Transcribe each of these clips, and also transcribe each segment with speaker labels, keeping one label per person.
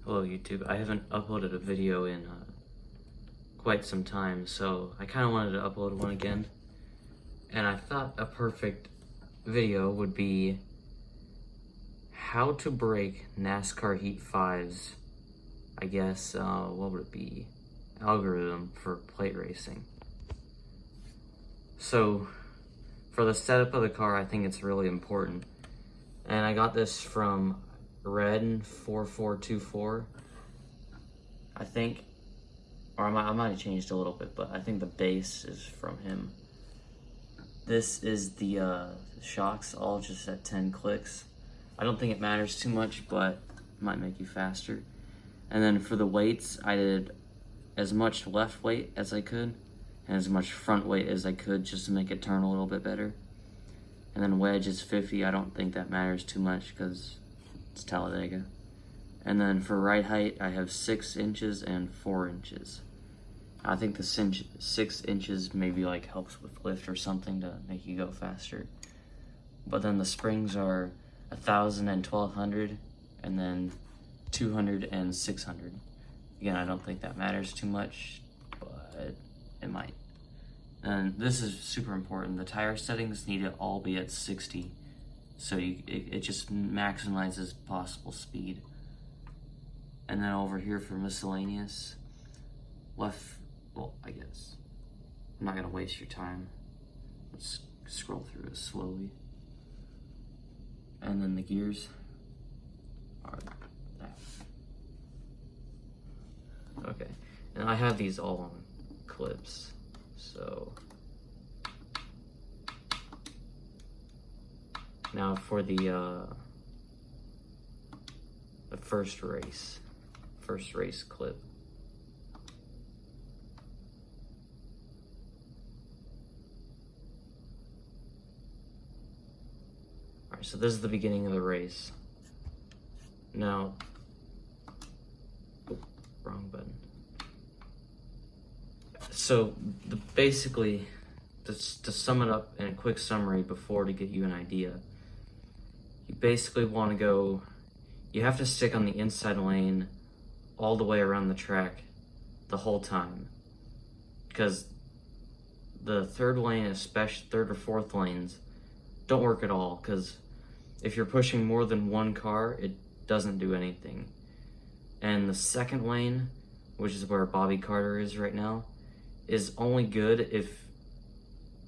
Speaker 1: Hello YouTube. I haven't uploaded a video in quite some time, so I kind of wanted to upload one again. And I thought a perfect video would be how to break NASCAR Heat 5's, I guess, what would it be? Algorithm for plate racing. So, for the setup of the car, I think it's really important. And I got this from Red4424, I think, or I might have changed a little bit, but I think the base is from him. This is the shocks, all just at 10 clicks. I don't think it matters too much, but it might make you faster. And then for the weights, I did as much left weight as I could, and as much front weight as I could, just to make it turn a little bit better. And then wedge is 50. I don't think that matters too much because it's Talladega. And then for ride height, I have 6 inches and 4 inches. I think the 6 inches maybe like helps with lift or something to make you go faster. But then the springs are 1,000 and 1,200, and then 200 and 600. Again, I don't think that matters too much, but it might. And this is super important. The tire settings need to all be at 60, so it just maximizes possible speed. And then over here for miscellaneous, well, I guess. I'm not gonna waste your time. Let's scroll through it slowly. And then the gears are that. Okay, and I have these all on clips, so. Now for the first race clip. Alright, so this is the beginning of the race. Now, oh, wrong button. So basically, to sum it up in a quick summary before to get you an idea, you basically want to go, you have to stick on the inside lane all the way around the track the whole time. Because the third lane, especially third or fourth lanes, don't work at all. Because if you're pushing more than one car, it doesn't do anything. And the second lane, which is where Bobby Carter is right now, is only good if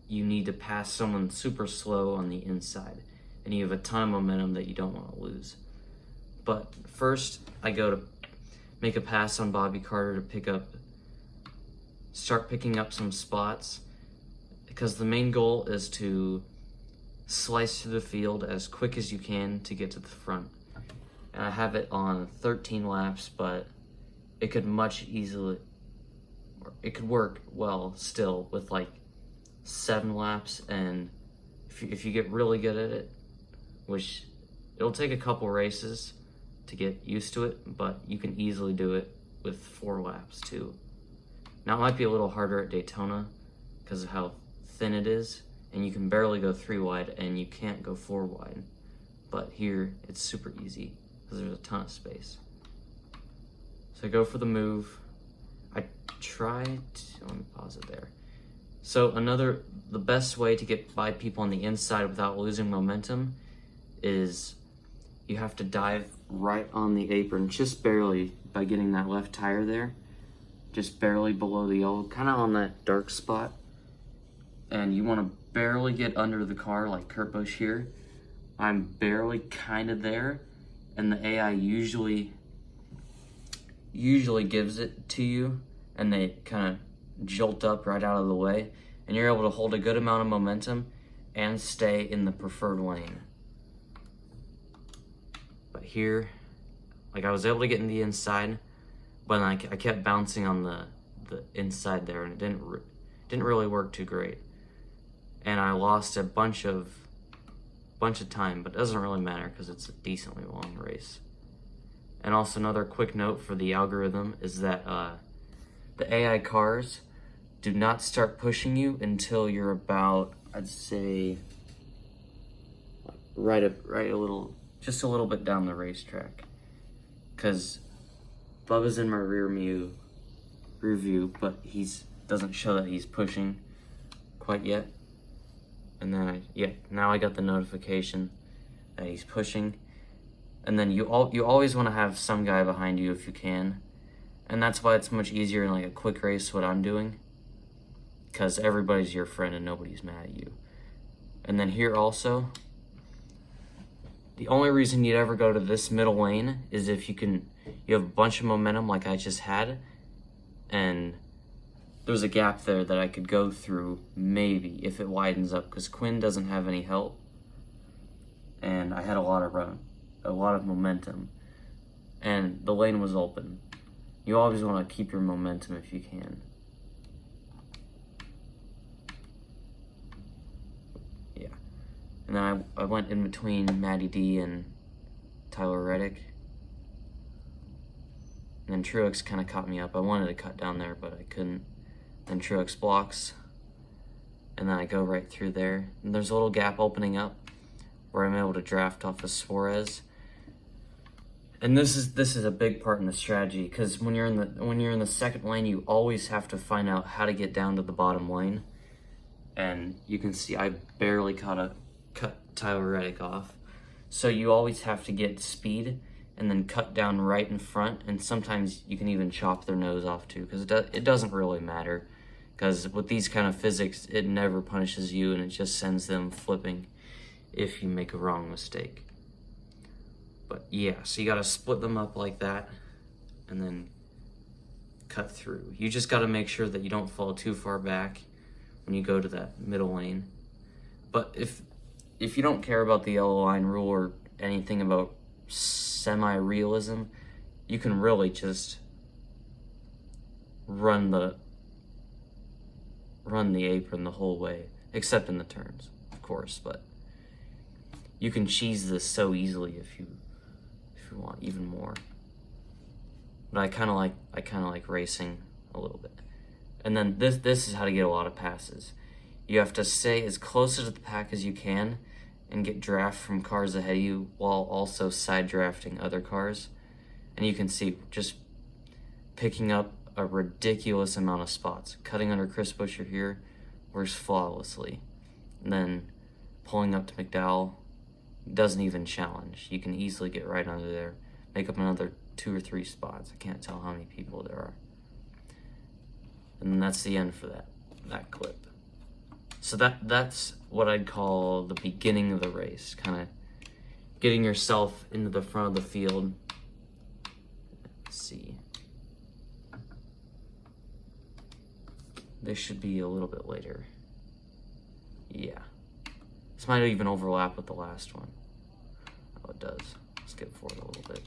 Speaker 1: you need to pass someone super slow on the inside and you have a ton of momentum that you don't want to lose. But first, I go to make a pass on Bobby Carter to start picking up some spots, because the main goal is to slice through the field as quick as you can to get to the front. And I have it on 13 laps, but it could it could work well still with like 7 laps, and if you get really good at it, which it'll take a couple races to get used to it, but you can easily do it with 4 laps too. Now it might be a little harder at Daytona because of how thin it is, and you can barely go 3 wide and you can't go 4 wide. But here it's super easy because there's a ton of space. So I go for the move. Let me pause it there. So the best way to get by people on the inside without losing momentum is you have to dive right on the apron, just barely, by getting that left tire there, just barely below the yellow, kind of on that dark spot. And you want to barely get under the car like Kurt Busch here. I'm barely kind of there, and the AI usually gives it to you, and they kind of jolt up right out of the way, and you're able to hold a good amount of momentum and stay in the preferred lane. But here, like, I was able to get in the inside, but I kept bouncing on the inside there, and it didn't really work too great. And I lost a bunch of time, but it doesn't really matter because it's a decently long race. And also another quick note for the algorithm is that the AI cars do not start pushing you until you're about, I'd say, just a little bit down the racetrack. Because Bubba's in my rear view, but doesn't show that he's pushing quite yet. And then now I got the notification that he's pushing. And then you always want to have some guy behind you if you can. And that's why it's much easier in like a quick race what I'm doing. Because everybody's your friend and nobody's mad at you. And then here also, the only reason you'd ever go to this middle lane is if you have a bunch of momentum like I just had, and there's a gap there that I could go through maybe if it widens up, because Quinn doesn't have any help, and I had a lot of momentum, and the lane was open. You always want to keep your momentum if you can. Yeah. And then I went in between Matty D and Tyler Reddick. And then Truex kind of caught me up. I wanted to cut down there, but I couldn't. Then Truex blocks. And then I go right through there. And there's a little gap opening up where I'm able to draft off of Suarez. And this is a big part in the strategy, because when you're in the second lane, you always have to find out how to get down to the bottom lane. And you can see I barely cut Tyler Reddick off. So you always have to get speed and then cut down right in front, and sometimes you can even chop their nose off too, because it doesn't really matter, because with these kind of physics, it never punishes you, and it just sends them flipping if you make a wrong mistake. But yeah, so you gotta split them up like that, and then cut through. You just gotta make sure that you don't fall too far back when you go to that middle lane. But if you don't care about the yellow line rule or anything about semi-realism, you can really just run the apron the whole way, except in the turns, of course. But you can cheese this so easily if you want even more. But I kind of like racing a little bit. And then this is how to get a lot of passes. You have to stay as close to the pack as you can and get draft from cars ahead of you while also side drafting other cars. And you can see just picking up a ridiculous amount of spots. Cutting under Chris Buescher here works flawlessly. And then pulling up to McDowell doesn't even challenge. You can easily get right under there, make up another 2 or 3 spots. I can't tell how many people there are. And then that's the end for that clip. So that's what I'd call the beginning of the race, kind of getting yourself into the front of the field. Let's see. This should be a little bit later. Yeah. This might even overlap with the last one. Oh, it does. Skip forward a little bit.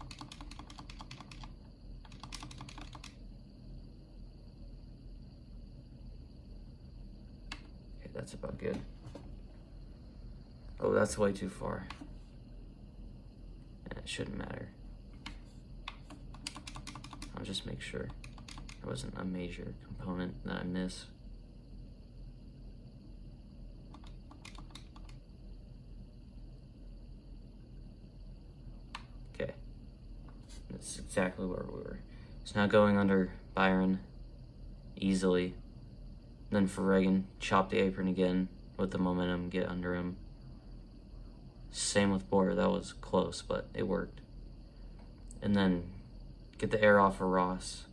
Speaker 1: Okay, that's about good. Oh, that's way too far. And it shouldn't matter. I'll just make sure there wasn't a major component that I missed. Okay, that's exactly where we were. So now going under Byron easily. Then for Reagan, chop the apron again with the momentum, get under him. Same with Boyer, that was close, but it worked. And then get the air off of Ross.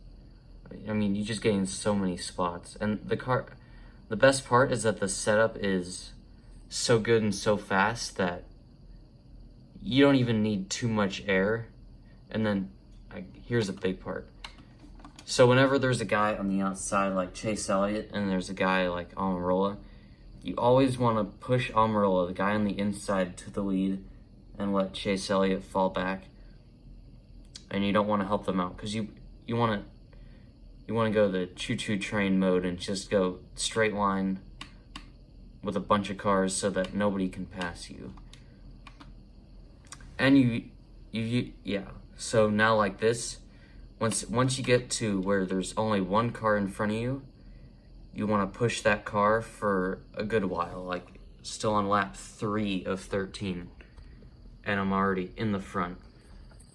Speaker 1: I mean, you just gain so many spots. And the best part is that the setup is so good and so fast that you don't even need too much air. And then, here's a big part. So whenever there's a guy on the outside like Chase Elliott and there's a guy like Almirola, you always want to push Almirola, the guy on the inside, to the lead and let Chase Elliott fall back. And you don't want to help them out, because you want to go the choo-choo train mode and just go straight line with a bunch of cars so that nobody can pass you. And yeah. So now like this, once you get to where there's only one car in front of you, you want to push that car for a good while, like still on lap 3 of 13, and I'm already in the front.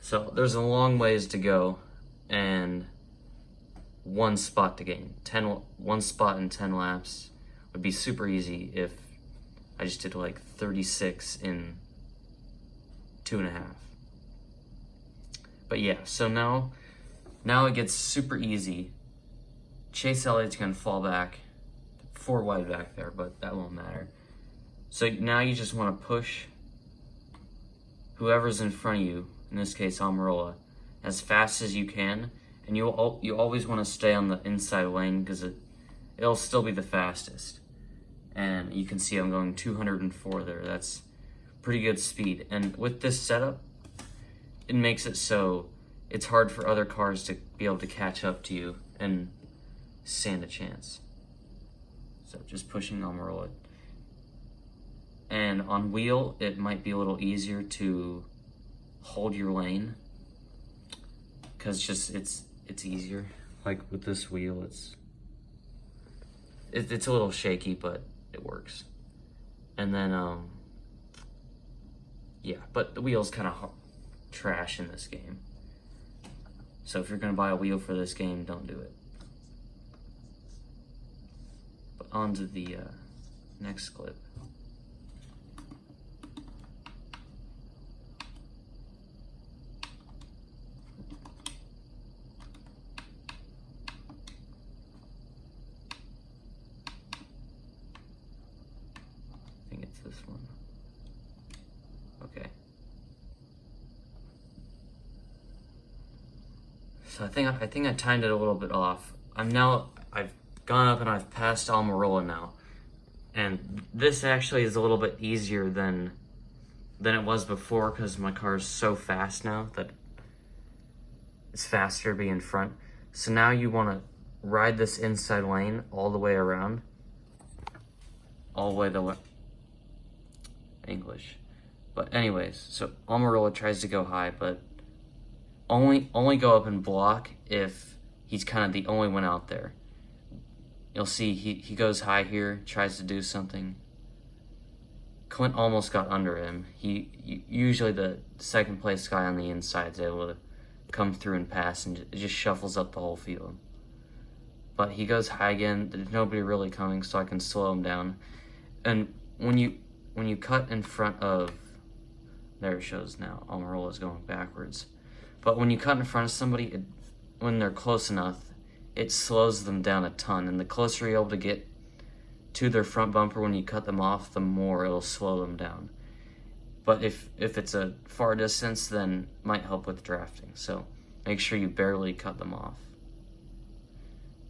Speaker 1: So there's a long ways to go, and 1 spot to gain. 1 spot in 10 laps would be super easy if I just did like 36 in 2.5. But yeah, so now it gets super easy. Chase Elliott's gonna fall back, 4 wide back there, but that won't matter. So now you just want to push whoever's in front of you, in this case Almirola, as fast as you can, and you always want to stay on the inside lane because it'll still be the fastest. And you can see I'm going 204 there. That's pretty good speed. And with this setup, it makes it so it's hard for other cars to be able to catch up to you and stand a chance. So just pushing Almirola. And on wheel, it might be a little easier to hold your lane because just it's easier. Like with this wheel, it's a little shaky, but it works. And then yeah, but the wheel's kind of trash in this game. So if you're gonna buy a wheel for this game, don't do it. But on to the next clip. I think it's this one. Okay. So I think I timed it a little bit off. I've gone up and I've passed Almirola now. And this actually is a little bit easier than it was before because my car is so fast now that it's faster to be in front. So now you want to ride this inside lane all the way around. All the way the way. English. But anyways, so Almirola tries to go high, but only go up and block if he's kind of the only one out there. You'll see he goes high here, tries to do something. Clint almost got under him. Usually the second place guy on the inside is able to come through and pass, and it just shuffles up the whole field. But he goes high again. There's nobody really coming, so I can slow him down. And when you cut in front of, there it shows now, Almirola is going backwards. But when you cut in front of somebody, when they're close enough, it slows them down a ton. And the closer you're able to get to their front bumper when you cut them off, the more it'll slow them down. But if it's a far distance, then it might help with drafting. So make sure you barely cut them off.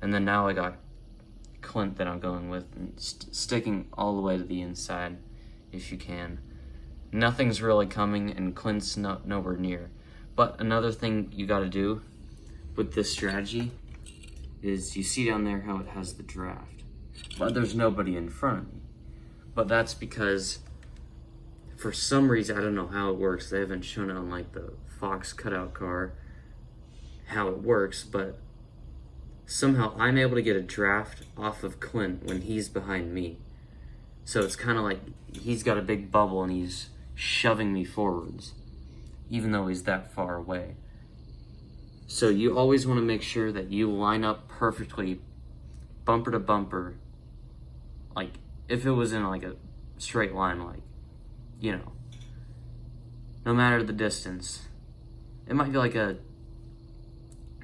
Speaker 1: And then now I got Clint that I'm going with, and sticking all the way to the inside if you can. Nothing's really coming, and Clint's nowhere near. But another thing you got to do with this strategy is you see down there how it has the draft. But there's nobody in front of me. But that's because for some reason, I don't know how it works. They haven't shown it on like the Fox cutout car how it works, but somehow I'm able to get a draft off of Clint when he's behind me. So it's kind of like he's got a big bubble and he's shoving me forwards, even though he's that far away. So you always want to make sure that you line up perfectly, bumper to bumper. Like if it was in like a straight line, like, you know, no matter the distance. It might be like a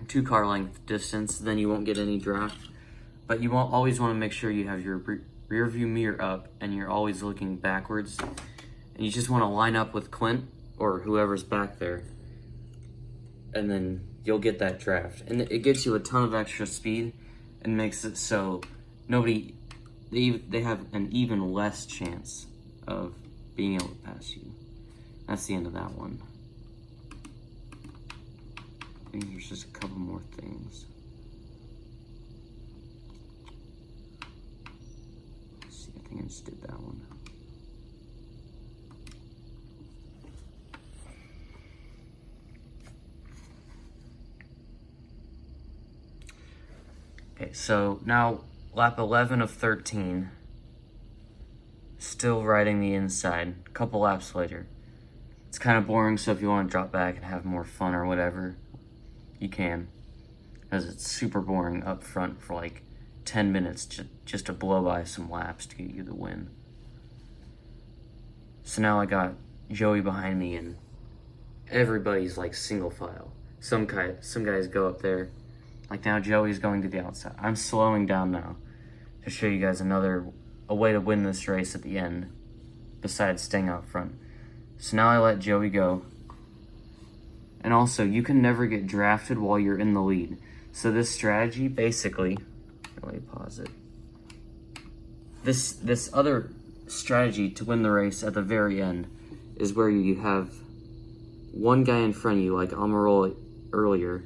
Speaker 1: 2-car length distance, then you won't get any draft. But you always want to make sure you have your rear view mirror up and you're always looking backwards. And you just want to line up with Clint or whoever's back there. And then you'll get that draft. And it gets you a ton of extra speed and makes it so they have an even less chance of being able to pass you. That's the end of that one. I think there's just a couple more things. Let's see, I think I just did that one. Okay, so now lap 11 of 13. Still riding the inside. A couple laps later. It's kind of boring, so if you want to drop back and have more fun or whatever, you can. because it's super boring up front for like 10 minutes just to blow by some laps to get you the win. So now I got Joey behind me, and everybody's like single file. Some guys go up there. Like now Joey's going to the outside. I'm slowing down now to show you guys a way to win this race at the end, besides staying out front. So now I let Joey go. And also, you can never get drafted while you're in the lead. So this strategy, basically, let me pause it. This other strategy to win the race at the very end is where you have one guy in front of you, like Amarola earlier,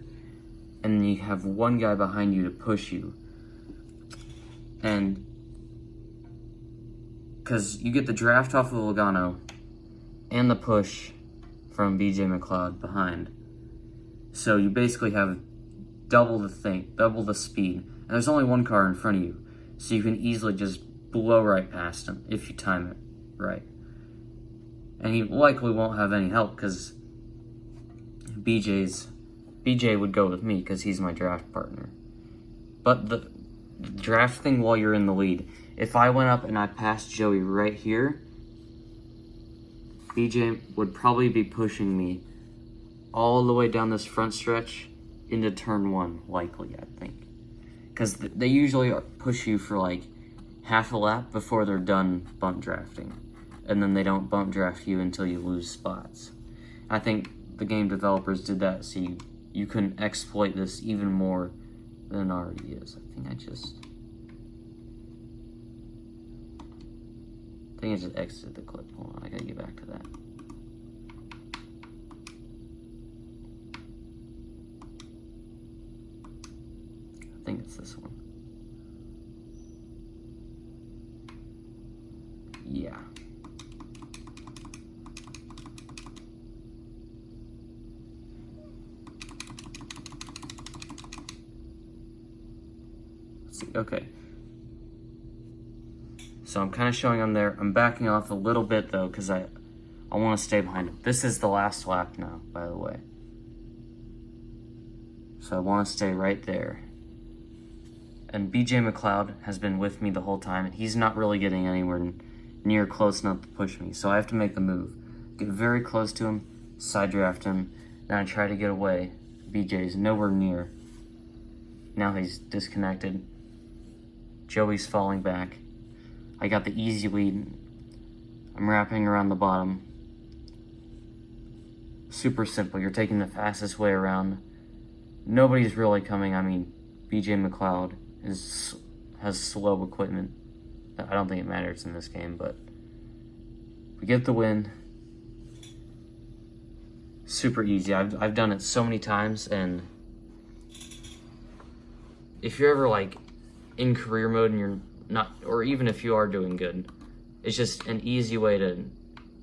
Speaker 1: and then you have one guy behind you to push you. And because you get the draft off of Logano and the push from BJ McLeod behind. So you basically have double the speed. And there's only one car in front of you. So you can easily just blow right past him if you time it right. And he likely won't have any help because BJ would go with me because he's my draft partner. But the draft thing while you're in the lead, if I went up and I passed Joey right here, BJ would probably be pushing me all the way down this front stretch into turn 1, likely, I think. Because they usually push you for like half a lap before they're done bump drafting. And then they don't bump draft you until you lose spots. I think the game developers did that so you couldn't exploit this even more than it already is. I think I just exited the clip. Hold on, I gotta get back to that. I think it's this one. Yeah. Let's see, okay. So I'm kind of showing him there. I'm backing off a little bit though, because I want to stay behind him. This is the last lap now, by the way. So I want to stay right there. And BJ McLeod has been with me the whole time, and he's not really getting anywhere near close enough to push me. So I have to make the move. Get very close to him, side draft him, then I try to get away. BJ's nowhere near. Now he's disconnected. Joey's falling back. I got the easy lead. I'm wrapping around the bottom. Super simple. You're taking the fastest way around. Nobody's really coming. I mean, BJ McLeod has slow equipment. I don't think it matters in this game, but we get the win. Super easy. I've done it so many times, and if you're ever like in career mode and you're not, or even if you are doing good, it's just an easy way to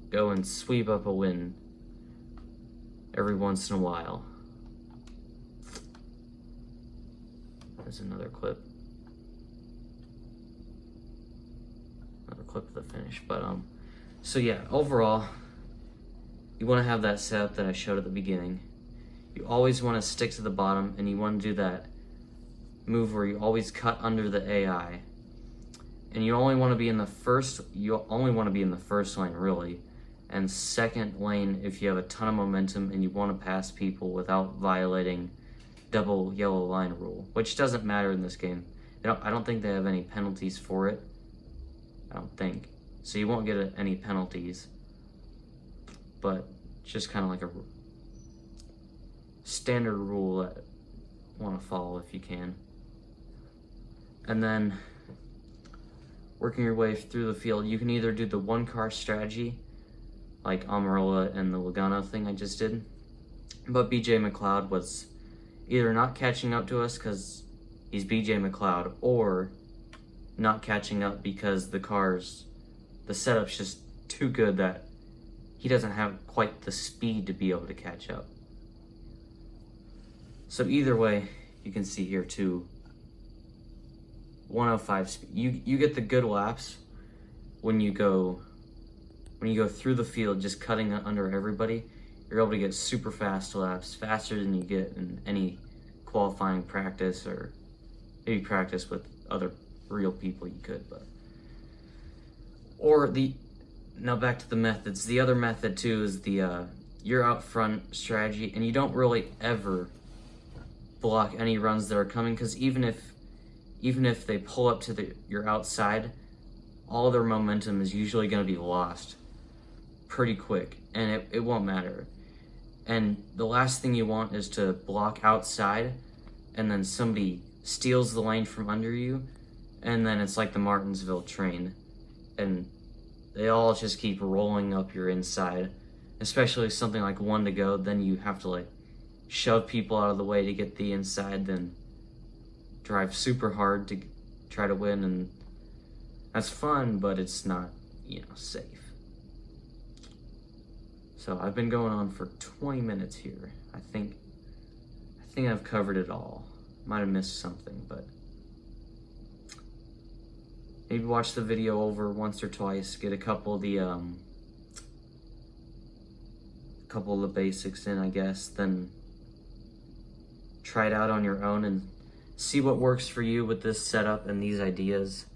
Speaker 1: go and sweep up a win every once in a while. There's another clip. Another clip of the finish. But so yeah, overall, you want to have that setup that I showed at the beginning. You always want to stick to the bottom, and you want to do that move where you always cut under the AI. And you only want to be in the first lane really, and second lane if you have a ton of momentum and you want to pass people without violating double yellow line rule, which doesn't matter in this game. I don't think they have any penalties for it. I don't think. So you won't get any penalties, but just kind of like a standard rule that you want to follow if you can. And then working your way through the field, you can either do the one car strategy, like Amarola and the Logano thing I just did, but BJ McLeod was either not catching up to us because he's BJ McLeod, or not catching up because the setup's just too good that he doesn't have quite the speed to be able to catch up. So either way, you can see here too, 105 speed. You get the good laps when you go through the field, just cutting under everybody. You're able to get super fast laps, faster than you get in any qualifying practice, or maybe practice with other real people you could, but now back to the methods. The other method too is the you're out front strategy, and you don't really ever block any runs that are coming, because even if they pull up to your outside, all their momentum is usually going to be lost pretty quick, and it won't matter. And the last thing you want is to block outside and then somebody steals the lane from under you, and then it's like the Martinsville train, and they all just keep rolling up your inside, especially something like 1 to go. Then you have to like shove people out of the way to get the inside, then drive super hard to try to win, and that's fun, but it's not, safe. So I've been going on for 20 minutes here. I think I've covered it all. Might have missed something, but maybe watch the video over once or twice, get a couple of the basics in, I guess, then try it out on your own and see what works for you with this setup and these ideas.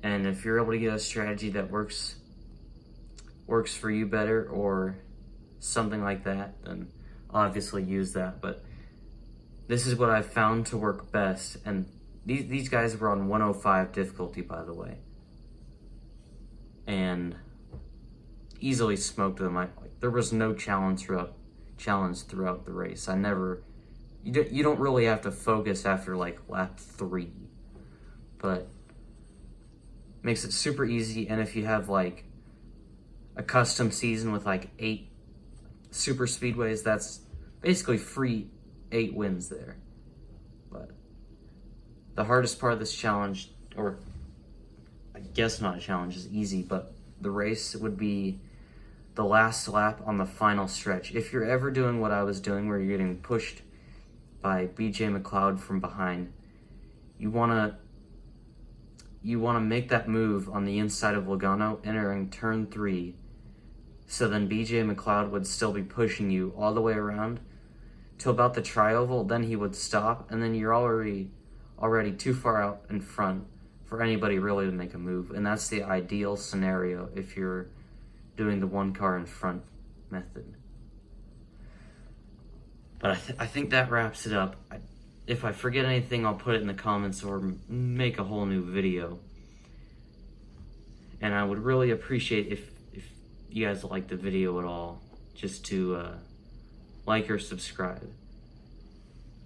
Speaker 1: And if you're able to get a strategy that works for you better, or something like that, then obviously use that. But this is what I've found to work best, and these guys were on 105 difficulty, by the way, and easily smoked them. There was no challenge throughout the race. You don't really have to focus after like lap 3, but makes it super easy. And if you have like a custom season with like 8 super speedways, that's basically free 8 wins there. But the hardest part of this challenge, or I guess not a challenge, is easy, but the race would be the last lap on the final stretch. If you're ever doing what I was doing, where you're getting pushed by BJ McLeod from behind, you wanna make that move on the inside of Logano entering turn 3, so then BJ McLeod would still be pushing you all the way around till about the tri-oval. Then he would stop, and then you're already too far out in front for anybody really to make a move. And that's the ideal scenario if you're doing the 1 car in front method. But I think that wraps it up. If I forget anything, I'll put it in the comments or make a whole new video. And I would really appreciate if you guys like the video at all, just to like or subscribe.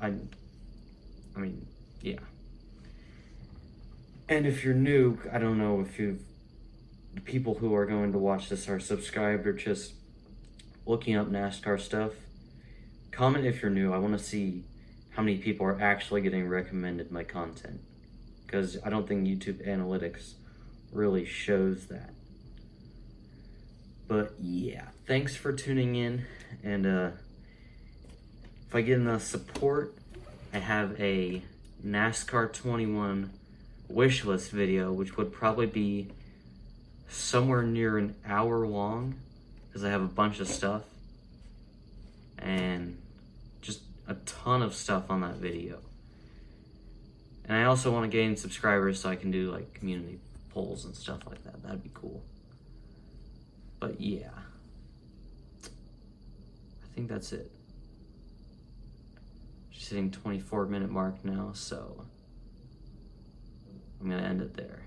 Speaker 1: I mean, yeah. And if you're new, I don't know if the people who are going to watch this are subscribed or just looking up NASCAR stuff. Comment if you're new. I want to see how many people are actually getting recommended my content, because I don't think YouTube analytics really shows that. But yeah, thanks for tuning in, and if I get enough support, I have a NASCAR 21 wishlist video, which would probably be somewhere near an hour long, because I have a bunch of stuff and just a ton of stuff on that video. And I also want to gain subscribers so I can do like community polls and stuff like that. That'd be cool. But yeah, I think that's it. Just hitting 24-minute mark now, so I'm gonna end it there.